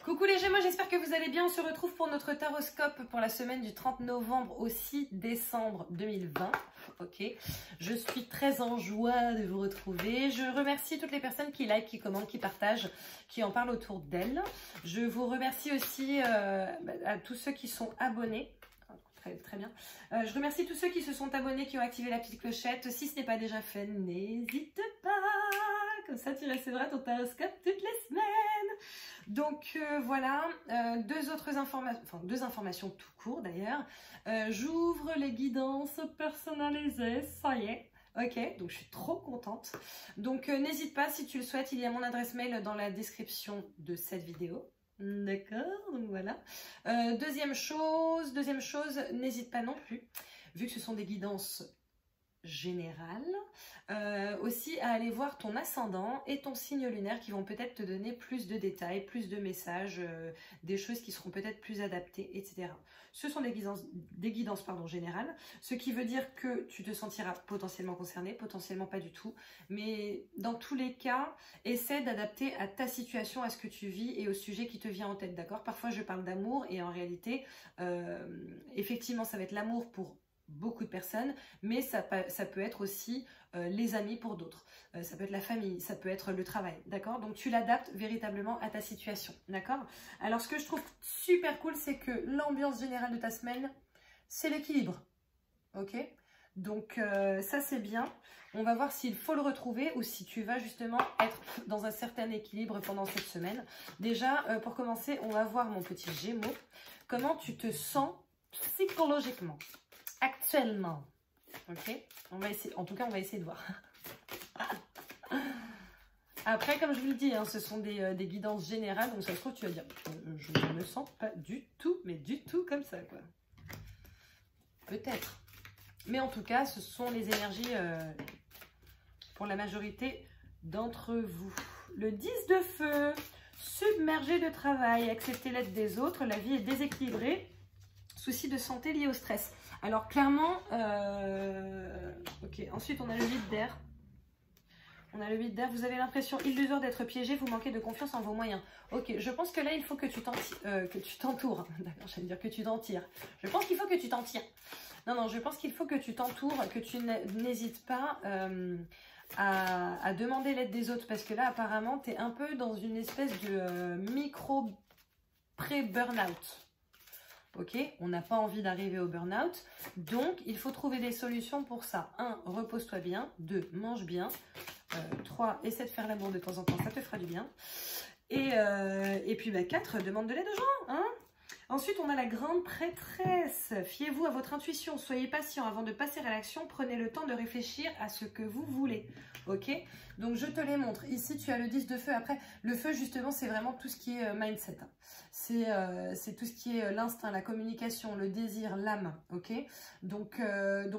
Coucou les Gémeaux, j'espère que vous allez bien. On se retrouve pour notre taroscope pour la semaine du 30 novembre au 6 décembre 2020. Ok, je suis très en joie de vous retrouver. Je remercie toutes les personnes qui like, qui commentent, qui partagent, qui en parlent autour d'elles. Je vous remercie aussi à tous ceux qui sont abonnés. Très bien. Je remercie tous ceux qui se sont abonnés, qui ont activé la petite clochette. Si ce n'est pas déjà fait, n'hésite pas. Comme ça, tu recevras ton taroscope toutes les semaines. Donc voilà, deux informations tout court d'ailleurs. J'ouvre les guidances personnalisées, ça y est. Ok, donc je suis trop contente. Donc n'hésite pas, si tu le souhaites, il y a mon adresse mail dans la description de cette vidéo. D'accord, donc voilà. Deuxième chose, n'hésite pas non plus, vu que ce sont des guidances générales, aussi à aller voir ton ascendant et ton signe lunaire qui vont peut-être te donner plus de détails, plus de messages, des choses qui seront peut-être plus adaptées, etc. Ce sont des guidances générales, ce qui veut dire que tu te sentiras potentiellement concerné, potentiellement pas du tout, mais dans tous les cas, essaie d'adapter à ta situation, à ce que tu vis et au sujet qui te vient en tête, d'accord? Parfois je parle d'amour et en réalité, effectivement ça va être l'amour pour beaucoup de personnes, mais ça peut être aussi les amis pour d'autres, ça peut être la famille, ça peut être le travail, d'accord? Donc tu l'adaptes véritablement à ta situation, d'accord? Alors ce que je trouve super cool, c'est que l'ambiance générale de ta semaine, c'est l'équilibre, ok? Donc ça c'est bien. On va voir s'il faut le retrouver ou si tu vas justement être dans un certain équilibre pendant cette semaine. Déjà, pour commencer, on va voir mon petit Gémeaux, comment tu te sens psychologiquement actuellement. Ok, on va essayer, en tout cas on va essayer de voir. Après, comme je vous le dis, hein, ce sont des guidances générales, donc ça se trouve tu vas dire je ne me sens pas du tout, mais du tout comme ça quoi. Peut-être. Mais en tout cas, ce sont les énergies pour la majorité d'entre vous. Le 10 de feu, submergé de travail, accepter l'aide des autres, la vie est déséquilibrée, souci de santé lié au stress. Alors clairement, ok, ensuite on a le 8 d'air. On a le 8 d'air, vous avez l'impression illusoire d'être piégé, vous manquez de confiance en vos moyens. Ok, je pense que là il faut que tu t'entoures. D'accord, j'allais dire que tu t'en tires. Je pense qu'il faut que tu t'en tires. Non, je pense qu'il faut que tu t'entoures, que tu n'hésites pas à demander l'aide des autres. Parce que là apparemment tu es un peu dans une espèce de micro pré-burnout. Ok, on n'a pas envie d'arriver au burn-out, donc il faut trouver des solutions pour ça. 1, repose-toi bien. 2, mange bien. 3, essaie de faire l'amour de temps en temps, ça te fera du bien. Et puis 4, demande de l'aide aux gens. Hein. Ensuite, on a la grande prêtresse. Fiez-vous à votre intuition, soyez patient avant de passer à l'action, prenez le temps de réfléchir à ce que vous voulez. Ok, donc je te les montre. Ici, tu as le 10 de feu. Après, le feu, justement, c'est vraiment tout ce qui est mindset. C'est tout ce qui est l'instinct, la communication, le désir, l'âme. Ok, donc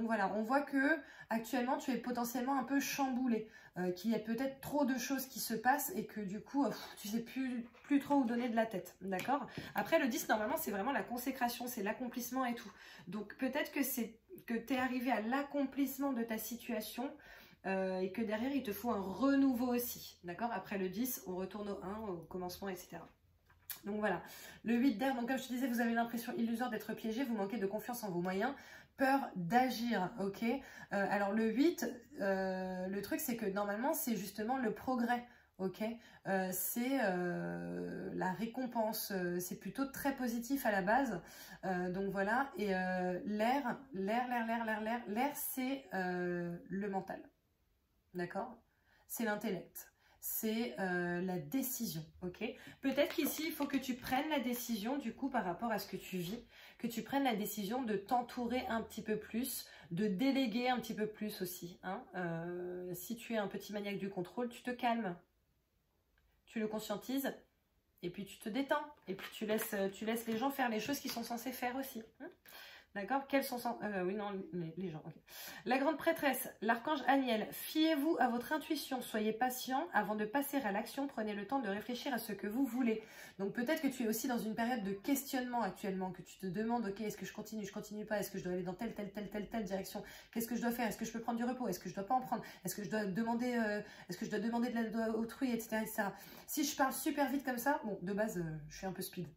voilà, on voit que actuellement, tu es potentiellement un peu chamboulé. Qu'il y a peut-être trop de choses qui se passent et que du coup, tu sais plus trop où donner de la tête, d'accord? Après, le 10, normalement, c'est vraiment la consécration, c'est l'accomplissement et tout. Donc, peut-être que tu es arrivé à l'accomplissement de ta situation et que derrière, il te faut un renouveau aussi, d'accord? Après le 10, on retourne au 1, au commencement, etc. Donc voilà, le 8 d'air, donc comme je te disais, vous avez l'impression illusoire d'être piégé, vous manquez de confiance en vos moyens, peur d'agir, ok? Alors le 8, le truc c'est que normalement c'est justement le progrès, ok? C'est la récompense, c'est plutôt très positif à la base, donc voilà, et l'air c'est le mental, d'accord? C'est l'intellect. C'est la décision, ok? Peut-être qu'ici, il faut que tu prennes la décision, du coup, par rapport à ce que tu vis, que tu prennes la décision de t'entourer un petit peu plus, de déléguer un petit peu plus aussi. Hein? Si tu es un petit maniaque du contrôle, tu te calmes, tu le conscientises, et puis tu te détends, et puis tu laisses les gens faire les choses qu'ils sont censés faire aussi. Hein? D'accord? Quels sont... oui, non, les gens. Okay. La grande prêtresse, l'archange Aniel. Fiez-vous à votre intuition. Soyez patient. Avant de passer à l'action, prenez le temps de réfléchir à ce que vous voulez. Donc peut-être que tu es aussi dans une période de questionnement actuellement, que tu te demandes, ok, est-ce que je continue pas? Est-ce que je dois aller dans telle direction? Qu'est-ce que je dois faire? Est-ce que je peux prendre du repos? Est-ce que je dois pas en prendre? Est-ce que je dois demander, de l'aide à autrui, etc., etc. Si je parle super vite comme ça, bon, de base, je suis un peu speed.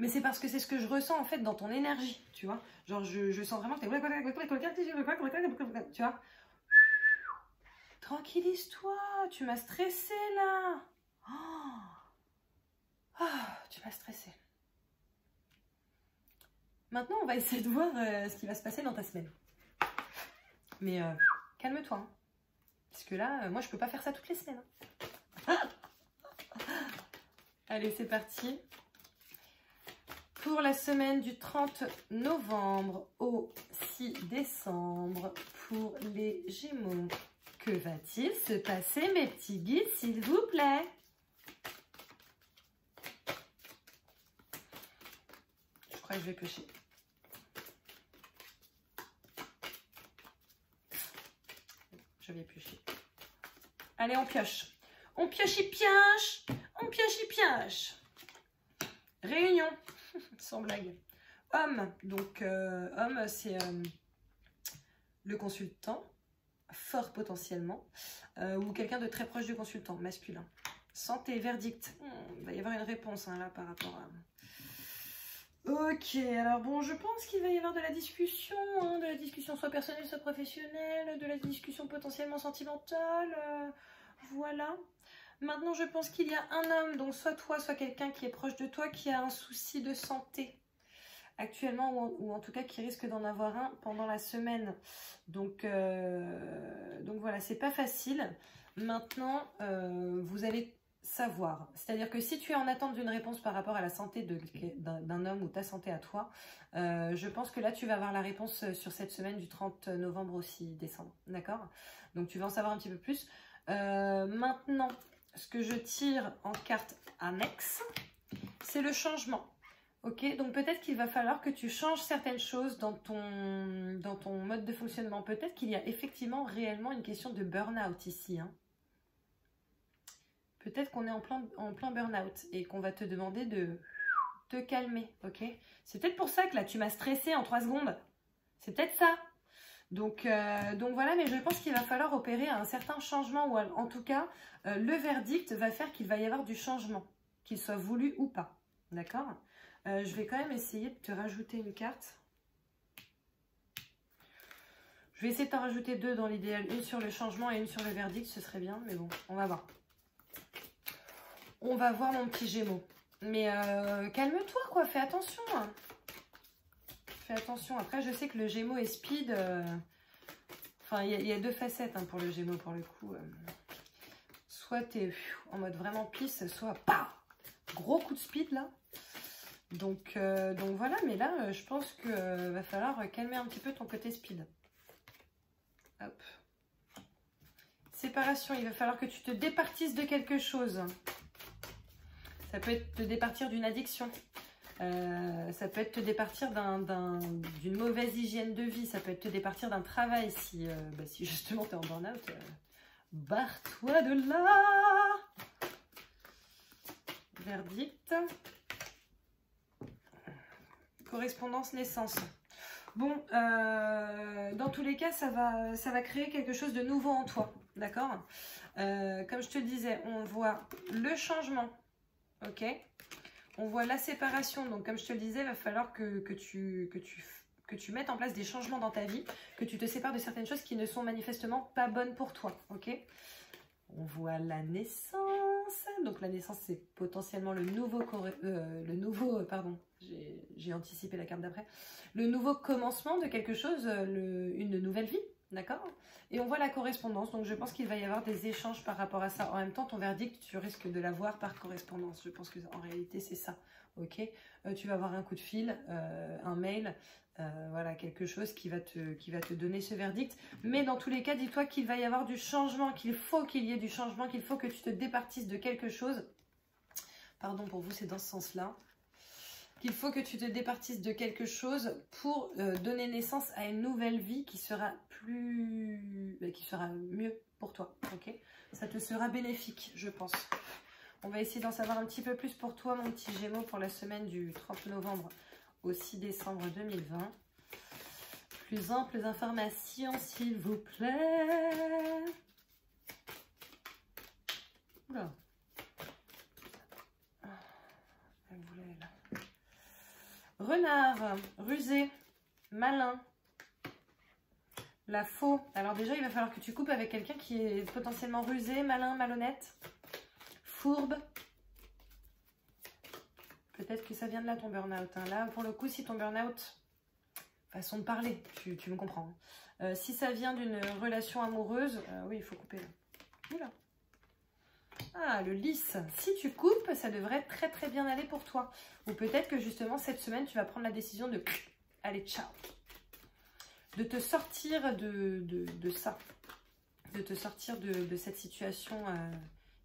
Mais c'est parce que c'est ce que je ressens en fait dans ton énergie, tu vois. Genre je sens vraiment que t'es... Tu vois. Tranquillise-toi, tu m'as stressé là. Tu m'as stressé. Maintenant, on va essayer de voir ce qui va se passer dans ta semaine. Mais calme-toi. Hein. Parce que là, moi je peux pas faire ça toutes les semaines. Hein. Allez, c'est parti. Pour la semaine du 30 novembre au 6 décembre, pour les Gémeaux, que va-t-il se passer, mes petits guides, s'il vous plaît? Je crois que je vais piocher. Je vais piocher. Allez, on pioche. On pioche. On pioche. Réunion. Sans blague. Homme, donc homme, c'est le consultant, fort potentiellement, ou quelqu'un de très proche du consultant, masculin. Santé, verdict. Il va y avoir une réponse hein, là par rapport à... Ok, alors bon, je pense qu'il va y avoir de la discussion, soit personnelle, soit professionnelle, de la discussion potentiellement sentimentale, voilà. Maintenant, je pense qu'il y a un homme, donc soit toi, soit quelqu'un qui est proche de toi, qui a un souci de santé actuellement, ou en tout cas qui risque d'en avoir un pendant la semaine. Donc voilà, c'est pas facile. Maintenant, vous allez savoir. C'est-à-dire que si tu es en attente d'une réponse par rapport à la santé d'un homme ou ta santé à toi, je pense que là, tu vas avoir la réponse sur cette semaine du 30 novembre au 6 décembre. D'accord? Donc, tu vas en savoir un petit peu plus. Maintenant... Ce que je tire en carte annexe, c'est le changement. Ok, donc peut-être qu'il va falloir que tu changes certaines choses dans ton mode de fonctionnement. Peut-être qu'il y a effectivement réellement une question de burn-out ici. Hein. Peut-être qu'on est en plein burn-out et qu'on va te demander de te calmer. Ok, c'est peut-être pour ça que là tu m'as stressé en 3 secondes. C'est peut-être ça. Donc voilà, mais je pense qu'il va falloir opérer un certain changement, ou en tout cas, le verdict va faire qu'il va y avoir du changement, qu'il soit voulu ou pas. D'accord? Je vais quand même essayer de te rajouter une carte. Je vais essayer de t'en rajouter 2 dans l'idéal, une sur le changement et une sur le verdict, ce serait bien, mais bon, on va voir. On va voir mon petit Gémeaux. Mais calme-toi, quoi, fais attention. Hein. Fais attention. Après, je sais que le Gémeaux est speed. Enfin, il y a 2 facettes hein, pour le Gémeaux, pour le coup. Soit tu es en mode vraiment pisse, soit pas gros coup de speed, là. Donc voilà. Mais là, je pense qu'il va falloir calmer un petit peu ton côté speed. Hop. Séparation. Il va falloir que tu te départisses de quelque chose. Ça peut être te départir d'une addiction. Ça peut être te départir d'une mauvaise hygiène de vie, ça peut être te départir d'un travail si justement tu es en burn-out. Barre-toi de là. Verdict. Correspondance naissance. Bon, dans tous les cas, ça va créer quelque chose de nouveau en toi, d'accord? Comme je te le disais, on voit le changement, ok? On voit la séparation, donc comme je te le disais, il va falloir que tu mettes en place des changements dans ta vie, que tu te sépares de certaines choses qui ne sont manifestement pas bonnes pour toi, ok? On voit la naissance, donc la naissance c'est potentiellement j'ai anticipé la carte d'après, le nouveau commencement de quelque chose, une nouvelle vie, d'accord? Et on voit la correspondance, donc je pense qu'il va y avoir des échanges par rapport à ça. En même temps, ton verdict, tu risques de l'avoir par correspondance. Je pense qu'en réalité, c'est ça, ok? Tu vas avoir un coup de fil, un mail, voilà, quelque chose qui va te donner ce verdict. Mais dans tous les cas, dis-toi qu'il va y avoir du changement, qu'il faut qu'il y ait du changement, qu'il faut que tu te départisses de quelque chose. Pardon pour vous, c'est dans ce sens-là. qu'il faut que tu te départisses de quelque chose pour donner naissance à une nouvelle vie qui sera mieux pour toi, ok? Ça te sera bénéfique, je pense. On va essayer d'en savoir un petit peu plus pour toi, mon petit Gémeaux, pour la semaine du 30 novembre au 6 décembre 2020. Plus amples informations, s'il vous plaît. Oula. Elle voulait, là. Renard, rusé, malin. La faux. Alors déjà, il va falloir que tu coupes avec quelqu'un qui est potentiellement rusé, malin, malhonnête, fourbe. Peut-être que ça vient de là, ton burn-out. Hein. Là, pour le coup, si ton burn-out, façon de parler, tu me comprends. Si ça vient d'une relation amoureuse, oui, il faut couper là. Oula. Ah, le lys. Si tu coupes, ça devrait très très bien aller pour toi. Ou peut-être que justement, cette semaine, tu vas prendre la décision de... Allez, ciao. De te sortir de ça. De te sortir de cette situation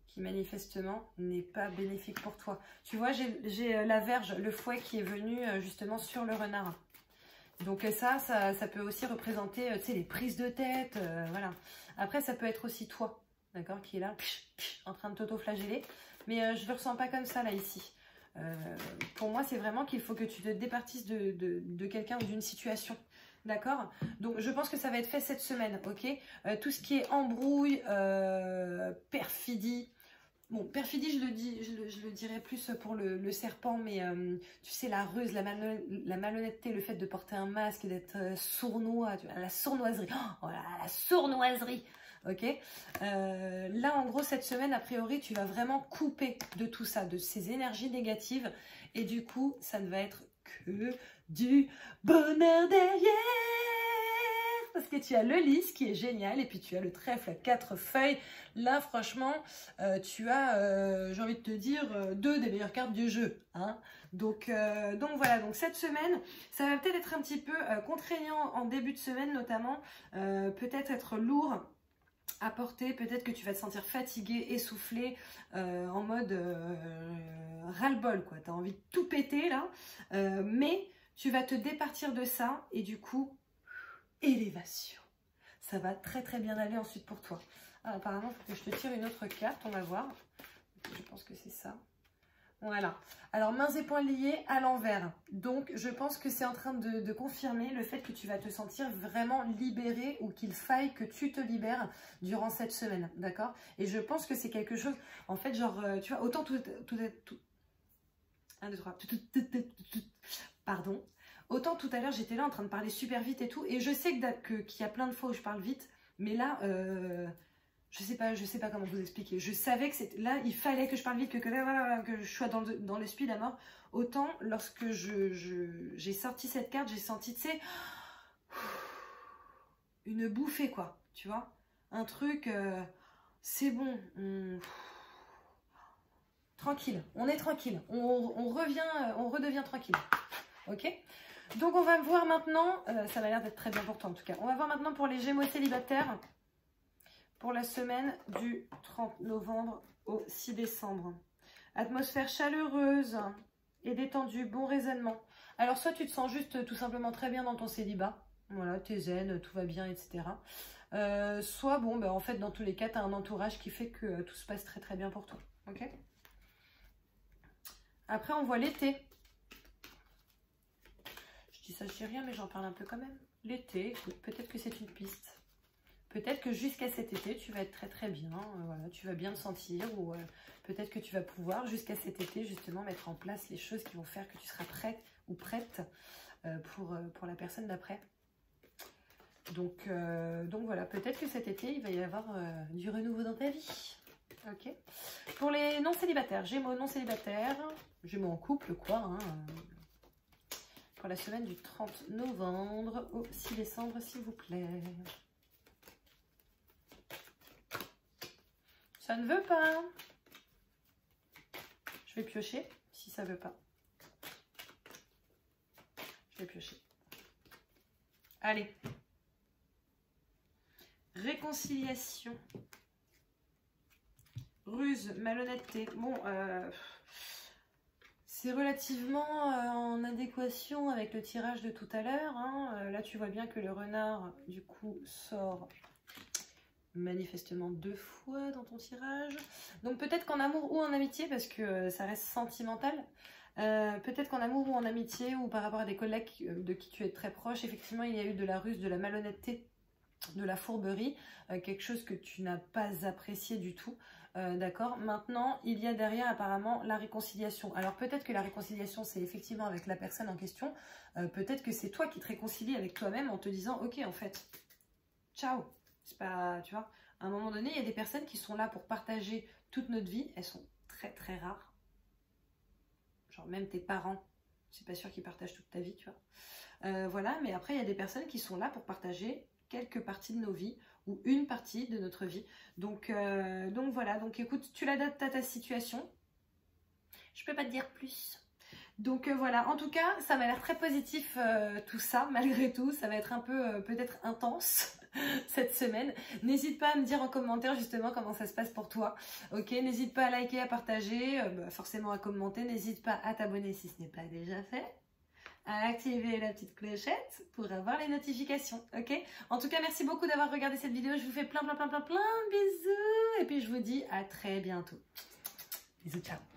qui manifestement n'est pas bénéfique pour toi. Tu vois, j'ai la verge, le fouet qui est venu justement sur le renard. Donc ça peut aussi représenter, tu sais, les prises de tête, voilà. Après, ça peut être aussi toi. D'accord, qui est là, en train de t'auto-flageller. Mais je ne le ressens pas comme ça, là, ici. Pour moi, c'est vraiment qu'il faut que tu te départisses de quelqu'un ou d'une situation. D'accord? Donc, je pense que ça va être fait cette semaine, ok? Tout ce qui est embrouille, perfidie. Bon, perfidie, je le dirais plus pour le serpent, mais tu sais, la ruse, la malhonnêteté, le fait de porter un masque, d'être sournois, la sournoiserie. Oh là, la sournoiserie! Ok, là en gros cette semaine a priori tu vas vraiment couper de tout ça, de ces énergies négatives et du coup ça ne va être que du bonheur derrière parce que tu as le lys qui est génial et puis tu as le trèfle à 4 feuilles. Là franchement tu as j'ai envie de te dire 2 des meilleures cartes du jeu, hein. Donc voilà, donc cette semaine ça va peut-être être un petit peu contraignant en début de semaine notamment, peut-être être lourd à porter, peut-être que tu vas te sentir fatigué, essoufflé, en mode ras-le-bol, quoi. Tu as envie de tout péter, là. Mais tu vas te départir de ça, et du coup, élévation. Ça va très très bien aller ensuite pour toi. Ah, apparemment, il faut que je te tire une autre carte, on va voir. Je pense que c'est ça. Voilà. Alors, mains et poings liés à l'envers. Donc, je pense que c'est en train de confirmer le fait que tu vas te sentir vraiment libéré ou qu'il faille que tu te libères durant cette semaine. D'accord? Et je pense que c'est quelque chose, en fait, genre, tu vois, autant tout 1, 2, 3. Pardon. Autant tout à l'heure, j'étais là en train de parler super vite et tout. Et je sais qu'il y a plein de fois où je parle vite. Mais là... je sais pas comment vous expliquer. Je savais que c'était là, il fallait que je parle vite, que je sois dans le speed à mort. Autant lorsque j'ai sorti cette carte, j'ai senti, tu sais, une bouffée quoi, tu vois, un truc, c'est bon, tranquille, on est tranquille, on redevient tranquille, ok. Donc on va voir maintenant, ça va l'air d'être très bien pour toi en tout cas. On va voir maintenant pour les Gémeaux célibataires. Pour la semaine du 30 novembre au 6 décembre. Atmosphère chaleureuse et détendue, bon raisonnement. Alors, soit tu te sens juste tout simplement très bien dans ton célibat. Voilà, t'es zen, tout va bien, etc. Soit, bon, en fait, dans tous les cas, tu as un entourage qui fait que tout se passe très très bien pour toi. Ok? Après, on voit l'été. Je dis ça, je dis rien, mais j'en parle un peu quand même. L'été, peut-être que c'est une piste. Peut-être que jusqu'à cet été, tu vas être très très bien, voilà, tu vas bien te sentir, ou peut-être que tu vas pouvoir jusqu'à cet été justement mettre en place les choses qui vont faire que tu seras prête ou prête pour la personne d'après. Donc voilà, peut-être que cet été, il va y avoir du renouveau dans ta vie. Ok. Pour les non célibataires, Gémeaux non célibataires, Gémeaux en couple quoi, hein, pour la semaine du 30 novembre au 6 décembre s'il vous plaît. Ça ne veut pas. Je vais piocher si ça ne veut pas. Je vais piocher. Allez. Réconciliation. Ruse, malhonnêteté. Bon, C'est relativement en adéquation avec le tirage de tout à l'heure. Hein. Là, tu vois bien que le renard, du coup, sort manifestement 2 fois dans ton tirage. Donc peut-être qu'en amour ou en amitié, parce que ça reste sentimental, peut-être qu'en amour ou en amitié, ou par rapport à des collègues de qui tu es très proche, effectivement, il y a eu de la ruse, de la malhonnêteté, de la fourberie, quelque chose que tu n'as pas apprécié du tout. D'accord. Maintenant, il y a derrière apparemment la réconciliation. Alors peut-être que la réconciliation, c'est effectivement avec la personne en question. Peut-être que c'est toi qui te réconcilies avec toi-même en te disant, ok, en fait, ciao. C'est pas, tu vois, à un moment donné, il y a des personnes qui sont là pour partager toute notre vie. Elles sont très très rares. Genre même tes parents, c'est pas sûr qu'ils partagent toute ta vie, tu vois. Voilà, mais après, il y a des personnes qui sont là pour partager quelques parties de nos vies ou une partie de notre vie. Donc voilà, donc écoute, tu l'adaptes à ta situation. Je peux pas te dire plus. Donc voilà, en tout cas, ça m'a l'air très positif tout ça, malgré tout. Ça va être un peu peut-être intense cette semaine. N'hésite pas à me dire en commentaire justement comment ça se passe pour toi. Ok, n'hésite pas à liker, à partager, forcément à commenter. N'hésite pas à t'abonner si ce n'est pas déjà fait. À activer la petite clochette pour avoir les notifications, ok? En tout cas, merci beaucoup d'avoir regardé cette vidéo. Je vous fais plein de bisous. Et puis, je vous dis à très bientôt. Bisous, ciao.